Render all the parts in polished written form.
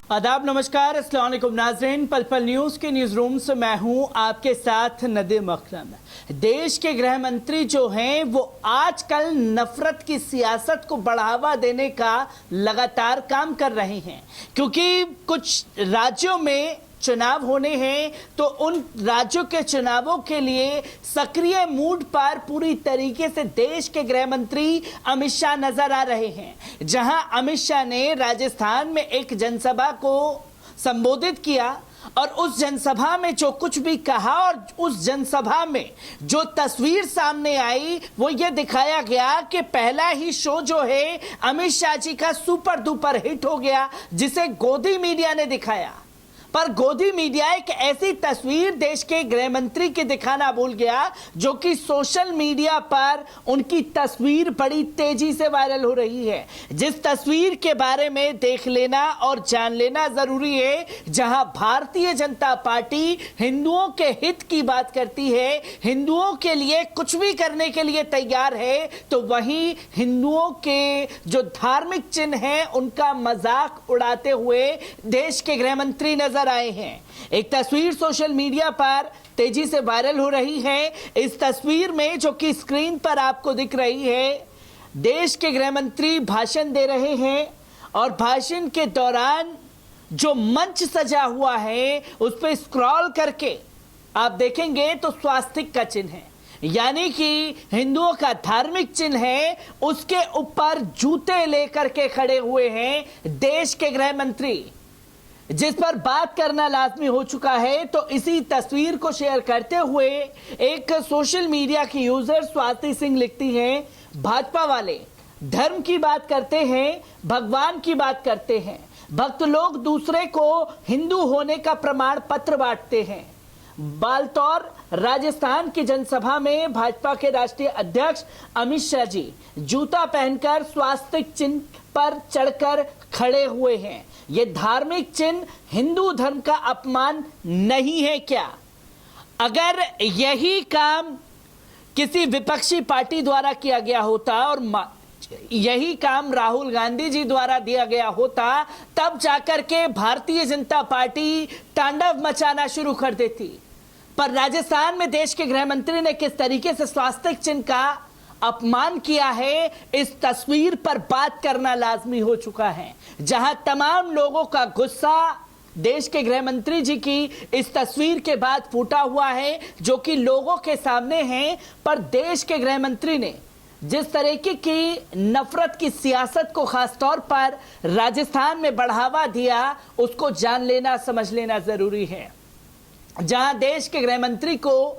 आदाब, नमस्कार, अस्सलाम वालेकुम नाज़रीन। पल पल न्यूज़ के न्यूज़ रूम से मैं हूं आपके साथ नदीम अकरम। देश के गृह मंत्री जो हैं वो आजकल नफरत की सियासत को बढ़ावा देने का लगातार काम कर रहे हैं, क्योंकि कुछ राज्यों में चुनाव होने हैं तो उन राज्यों के चुनावों के लिए सक्रिय मूड पर पूरी तरीके से देश के गृह मंत्री अमित शाह नजर आ रहे हैं। जहां अमित शाह ने राजस्थान में एक जनसभा को संबोधित किया और उस जनसभा में जो कुछ भी कहा और उस जनसभा में जो तस्वीर सामने आई वो ये दिखाया गया कि पहला ही शो जो है अमित शाह जी का सुपर डुपर हिट हो गया, जिसे गोदी मीडिया ने दिखाया। पर गोदी मीडिया एक ऐसी तस्वीर देश के गृह मंत्री की दिखाना भूल गया जो कि सोशल मीडिया पर उनकी तस्वीर बड़ी तेजी से वायरल हो रही है, जिस तस्वीर के बारे में देख लेना और जान लेना जरूरी है। जहां भारतीय जनता पार्टी हिंदुओं के हित की बात करती है, हिंदुओं के लिए कुछ भी करने के लिए तैयार है, तो वहीं हिंदुओं के जो धार्मिक चिन्ह हैं उनका मजाक उड़ाते हुए देश के गृह मंत्री नजर आए हैं। एक तस्वीर सोशल मीडिया पर तेजी से वायरल हो रही है। इस तस्वीर में जो कि स्क्रीन पर आपको दिख रही है, देश के गृह मंत्री भाषण दे रहे हैं और भाषण के दौरान जो मंच सजा हुआ है उस पर स्क्रॉल करके आप देखेंगे तो स्वास्तिक का चिन्ह है, यानी कि हिंदुओं का धार्मिक चिन्ह है, उसके ऊपर जूते लेकर के खड़े हुए हैं देश के गृह मंत्री, जिस पर बात करना लाजमी हो चुका है। तो इसी तस्वीर को शेयर करते हुए एक सोशल मीडिया की यूजर स्वाति सिंह लिखती हैं, भाजपा वाले धर्म की बात करते हैं, भगवान की बात करते हैं, भक्त लोग दूसरे को हिंदू होने का प्रमाण पत्र बांटते हैं। बालतौर राजस्थान की जनसभा में भाजपा के राष्ट्रीय अध्यक्ष अमित शाह जी जूता पहनकर स्वास्तिक चिन्ह पर चढ़कर खड़े हुए हैं। ये धार्मिक चिन्ह हिंदू धर्म का अपमान नहीं है क्या? अगर यही काम किसी विपक्षी पार्टी द्वारा किया गया होता और यही काम राहुल गांधी जी द्वारा दिया गया होता, तब जाकर के भारतीय जनता पार्टी तांडव मचाना शुरू कर देती। पर राजस्थान में देश के गृह मंत्री ने किस तरीके से स्वास्तिक चिन्ह का अपमान किया है, इस तस्वीर पर बात करना लाजमी हो चुका है। जहां तमाम लोगों का गुस्सा देश के गृह मंत्री जी की इस तस्वीर के बाद फूटा हुआ है, जो कि लोगों के सामने है। पर देश के गृह मंत्री ने जिस तरीके की नफरत की सियासत को खासतौर पर राजस्थान में बढ़ावा दिया, उसको जान लेना, समझ लेना जरूरी है। जहां देश के गृह मंत्री को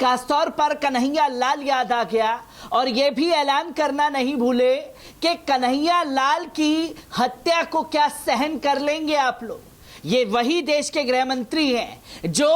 खासतौर पर कन्हैया लाल याद आ गया और यह भी ऐलान करना नहीं भूले कि कन्हैया लाल की हत्या को क्या सहन कर लेंगे आप लोग। ये वही देश के गृह मंत्री हैं जो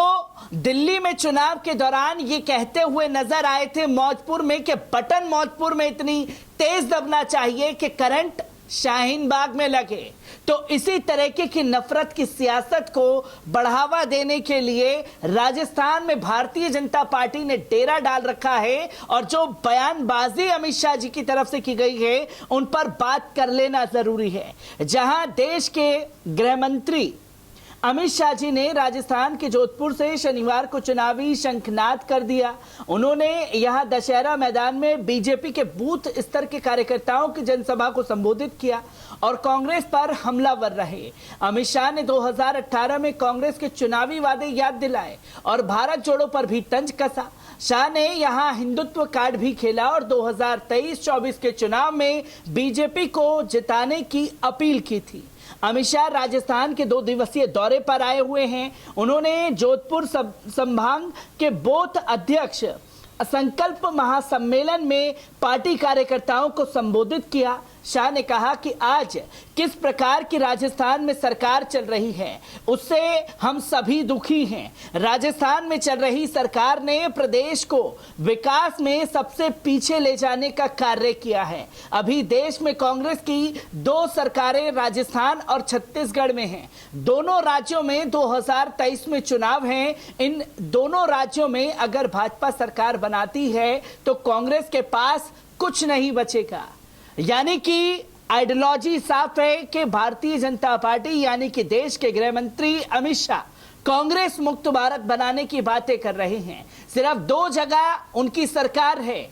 दिल्ली में चुनाव के दौरान ये कहते हुए नजर आए थे मौजपुर में कि बटन मौजपुर में इतनी तेज दबना चाहिए कि करंट शाहीन बाग में लगे। तो इसी तरीके की नफरत की सियासत को बढ़ावा देने के लिए राजस्थान में भारतीय जनता पार्टी ने डेरा डाल रखा है और जो बयानबाजी अमित शाह जी की तरफ से की गई है उन पर बात कर लेना जरूरी है। जहां देश के गृह मंत्री अमित शाह जी ने राजस्थान के जोधपुर से शनिवार को चुनावी शंखनाद कर दिया। उन्होंने यहां दशहरा मैदान में बीजेपी के बूथ स्तर के कार्यकर्ताओं की जनसभा को संबोधित किया और कांग्रेस पर हमलावर रहे। अमित शाह ने 2018 में कांग्रेस के चुनावी वादे याद दिलाए और भारत जोड़ो पर भी तंज कसा। शाह ने यहां हिंदुत्व कार्ड भी खेला और 2023-24 के चुनाव में बीजेपी को जिताने की अपील की थी। अमित शाह राजस्थान के 2 दिवसीय दौरे पर आए हुए हैं। उन्होंने जोधपुर संभाग के बूथ अध्यक्ष संकल्प महासम्मेलन में पार्टी कार्यकर्ताओं को संबोधित किया। शाह ने कहा कि आज किस प्रकार की राजस्थान में सरकार चल रही है उससे हम सभी दुखी हैं। राजस्थान में चल रही सरकार ने प्रदेश को विकास में सबसे पीछे ले जाने का कार्य किया है। अभी देश में कांग्रेस की 2 सरकारें राजस्थान और छत्तीसगढ़ में हैं। दोनों राज्यों में 2023 में चुनाव हैं। इन दोनों राज्यों में अगर भाजपा सरकार बनाती है तो कांग्रेस के पास कुछ नहीं बचेगा। यानी कि आइडियोलॉजी साफ है कि भारतीय जनता पार्टी यानी कि देश के गृह मंत्री अमित शाह कांग्रेस मुक्त भारत बनाने की बातें कर रहे हैं। सिर्फ 2 जगह उनकी सरकार है,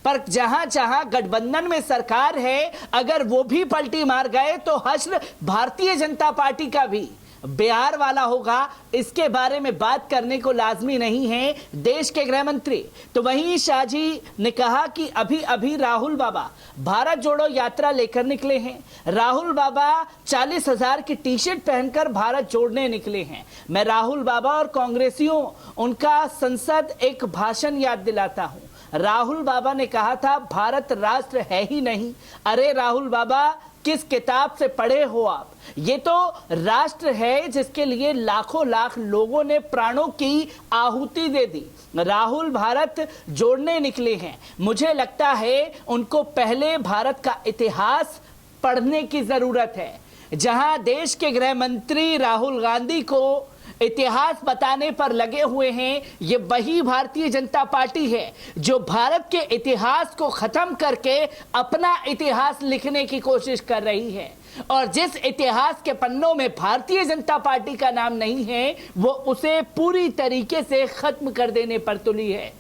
पर जहां जहां गठबंधन में सरकार है, अगर वो भी पलटी मार गए तो हश्र भारतीय जनता पार्टी का भी बिहार वाला होगा। इसके बारे में बात करने को लाजमी नहीं है देश के गृह मंत्री। तो वहीं शाह जी ने कहा कि अभी अभी राहुल बाबा भारत जोड़ो यात्रा लेकर निकले हैं। राहुल बाबा 40,000 की टी शर्ट पहनकर भारत जोड़ने निकले हैं। मैं राहुल बाबा और कांग्रेसियों उनका संसद एक भाषण याद दिलाता हूं। राहुल बाबा ने कहा था भारत राष्ट्र है ही नहीं। अरे राहुल बाबा, किस किताब से पढ़े हो आप? ये तो राष्ट्र है जिसके लिए लाखों लाख लोगों ने प्राणों की आहुति दे दी। राहुल भारत जोड़ने निकले हैं। मुझे लगता है उनको पहले भारत का इतिहास पढ़ने की जरूरत है। जहां देश के गृह मंत्री राहुल गांधी को इतिहास बताने पर लगे हुए हैं, ये वही भारतीय जनता पार्टी है जो भारत के इतिहास को खत्म करके अपना इतिहास लिखने की कोशिश कर रही है। और जिस इतिहास के पन्नों में भारतीय जनता पार्टी का नाम नहीं है, वो उसे पूरी तरीके से खत्म कर देने पर तुली है।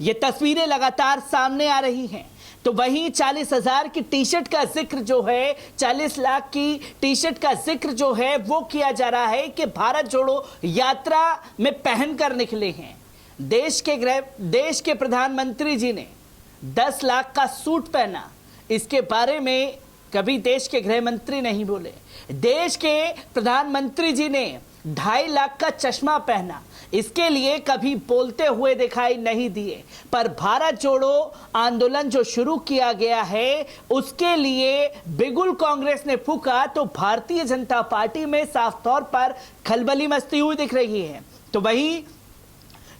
ये तस्वीरें लगातार सामने आ रही हैं। तो वहीं 40,000 की टी शर्ट का जिक्र जो है, 40 लाख की टी शर्ट का जिक्र जो है वो किया जा रहा है कि भारत जोड़ो यात्रा में पहनकर निकले हैं। देश के प्रधानमंत्री जी ने 10 लाख का सूट पहना, इसके बारे में कभी देश के गृह मंत्री नहीं बोले। देश के प्रधानमंत्री जी ने 2.5 लाख का चश्मा पहना, इसके लिए कभी बोलते हुए दिखाई नहीं दिए। पर भारत जोड़ो आंदोलन जो शुरू किया गया है उसके लिए बिगुल कांग्रेस ने फूंका तो भारतीय जनता पार्टी में साफ तौर पर खलबली मचती हुई दिख रही है। तो वहीं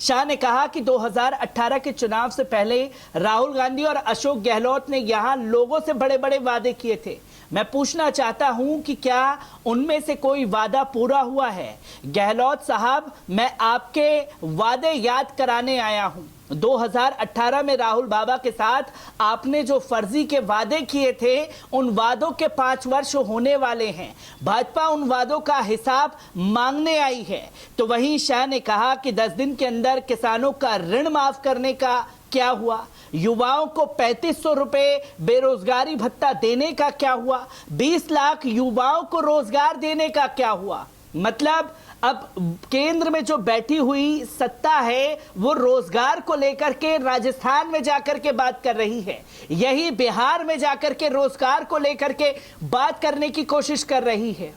शाह ने कहा कि 2018 के चुनाव से पहले राहुल गांधी और अशोक गहलोत ने यहां लोगों से बड़े बड़े वादे किए थे। मैं पूछना चाहता हूं कि क्या उनमें से कोई वादा पूरा हुआ है? गहलोत साहब, मैं आपके वादे याद कराने आया हूं। 2018 में राहुल बाबा के साथ आपने जो फर्जी के वादे किए थे, उन वादों के 5 वर्ष होने वाले हैं। भाजपा उन वादों का हिसाब मांगने आई है। तो वहीं शाह ने कहा कि 10 दिन के अंदर किसानों का ऋण माफ करने का क्या हुआ? युवाओं को 3500 रुपए बेरोजगारी भत्ता देने का क्या हुआ? 20 लाख युवाओं को रोजगार देने का क्या हुआ? मतलब अब केंद्र में जो बैठी हुई सत्ता है वो रोजगार को लेकर के राजस्थान में जाकर के बात कर रही है, यही बिहार में जाकर के रोजगार को लेकर के बात करने की कोशिश कर रही है।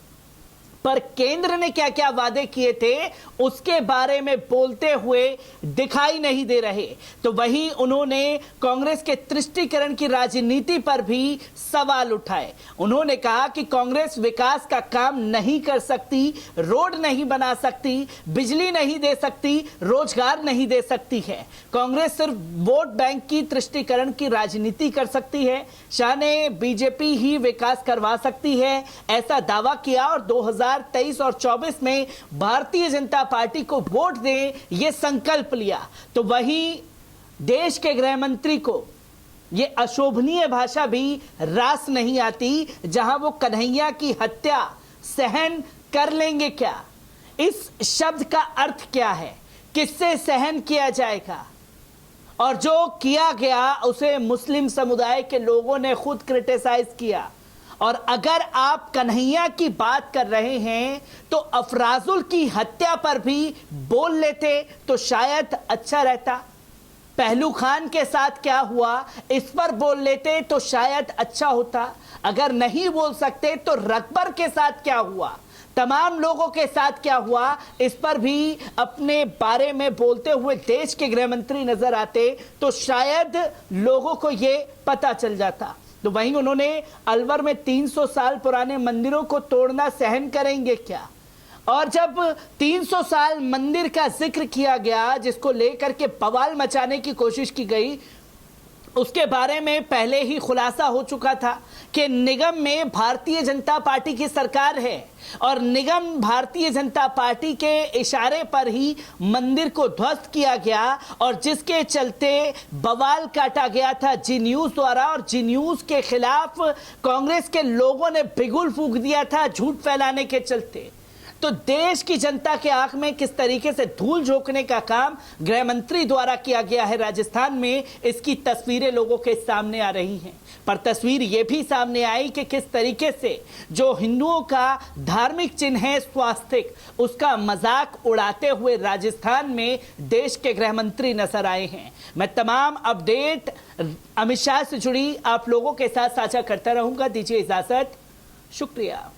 पर केंद्र ने क्या क्या वादे किए थे उसके बारे में बोलते हुए दिखाई नहीं दे रहे। तो वहीं उन्होंने कांग्रेस के तुष्टीकरण की राजनीति पर भी सवाल उठाए। उन्होंने कहा कि कांग्रेस विकास का काम नहीं कर सकती, रोड नहीं बना सकती, बिजली नहीं दे सकती, रोजगार नहीं दे सकती है। कांग्रेस सिर्फ वोट बैंक की तुष्टीकरण की राजनीति कर सकती है। शाह ने बीजेपी ही विकास करवा सकती है ऐसा दावा किया और 2023 और 24 में भारतीय जनता पार्टी को वोट दें ये संकल्प लिया। तो वहीं देश के गृह मंत्री को ये अशोभनीय भाषा भी रास नहीं आती, जहां वो कन्हैया की हत्या सहन कर लेंगे क्या? इस शब्द का अर्थ क्या है? किससे सहन किया जाएगा? और जो किया गया उसे मुस्लिम समुदाय के लोगों ने खुद क्रिटिसाइज किया। और अगर आप कन्हैया की बात कर रहे हैं तो अफराजुल की हत्या पर भी बोल लेते तो शायद अच्छा रहता। पहलू खान के साथ क्या हुआ इस पर बोल लेते तो शायद अच्छा होता। अगर नहीं बोल सकते तो रकबर के साथ क्या हुआ, तमाम लोगों के साथ क्या हुआ, इस पर भी अपने बारे में बोलते हुए देश के गृह मंत्री नजर आते तो शायद लोगों को ये पता चल जाता। तो वहीं उन्होंने अलवर में 300 साल पुराने मंदिरों को तोड़ना सहन करेंगे क्या? और जब 300 साल मंदिर का जिक्र किया गया जिसको लेकर के बवाल मचाने की कोशिश की गई, उसके बारे में पहले ही खुलासा हो चुका था कि निगम में भारतीय जनता पार्टी की सरकार है और निगम भारतीय जनता पार्टी के इशारे पर ही मंदिर को ध्वस्त किया गया और जिसके चलते बवाल काटा गया था जी न्यूज द्वारा और जी न्यूज के खिलाफ कांग्रेस के लोगों ने बिगुल फूंक दिया था झूठ फैलाने के चलते। तो देश की जनता के आंख में किस तरीके से धूल झोंकने का काम गृह मंत्री द्वारा किया गया है राजस्थान में, इसकी तस्वीरें लोगों के सामने आ रही हैं। पर तस्वीर यह भी सामने आई कि किस तरीके से जो हिंदुओं का धार्मिक चिन्ह है स्वास्तिक, उसका मजाक उड़ाते हुए राजस्थान में देश के गृह मंत्री नजर आए हैं। मैं तमाम अपडेट अमित शाह से जुड़ी आप लोगों के साथ साझा करता रहूंगा। दीजिए इजाजत, शुक्रिया।